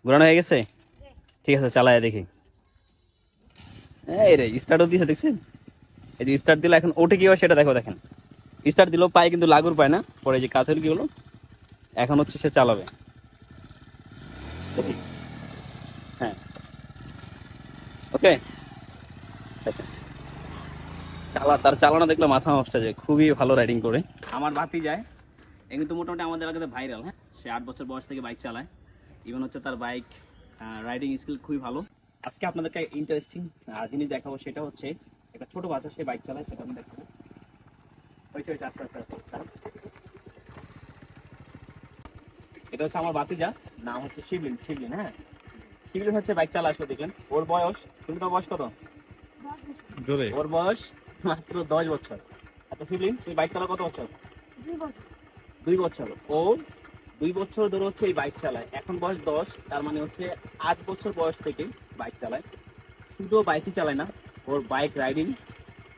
ঘোরানো হয়ে গেছে? ঠিক আছে, চালায় দেখি। এই রে, স্টার্টও দিয়েছে দেখছেন? এই যে স্টার্ট দিলে এখন ওঠে কি হয় সেটা দেখো। দেখেন, স্টার্ট দিল পায়ে কিন্তু লাগুর পায় না। পরে যে কাছের কি হলো, এখন হচ্ছে সে চালাবে। হ্যাঁ, ওকে। তার চালানো দেখলে মাথা নষ্ট হয়ে যায়, খুবই ভালো রাইডিং করে। আমার ভাতি যায়, এ কিন্তু মোটামুটি আমাদের এলাকাতে ভাইরাল। হ্যাঁ, সে 8 বছর বয়স থেকে বাইক চালায়। ইভেন হচ্ছে তার বাইক রাইডিং স্কিল খুবই ভালো। আজকে আপনাদেরকে ইন্টারেস্টিং জিনিস দেখাবো, সেটা হচ্ছে একটা ছোট বাচ্চা সে বাইক চালায়, সেটা আমি দেখাবো। হয়েছে হয়েছে, আস্তে আস্তে আস্তে আস্তে। এটা হচ্ছে আমার ভাতিজা, নাম হচ্ছে শিবলিন। শিবলিন, হ্যাঁ, শিবলিন হচ্ছে বাইক চালা আসলে দেখলেন। ওর বয়স, তুমি তোমার বয়স কত? জোরে, ওর বয়স মাত্র 10 বছর। আচ্ছা শিবলিন, তুমি বাইক চালাও কত বছর? 2 বছর। 2 বছর। ও 2 বছর ধরে হচ্ছে এই বাইক চালায়। এখন বয়স 10, তার মানে হচ্ছে 8 বছর বয়স থেকে বাইক চালায়। শুধু বাইকই চালায় না, ওর বাইক রাইডিং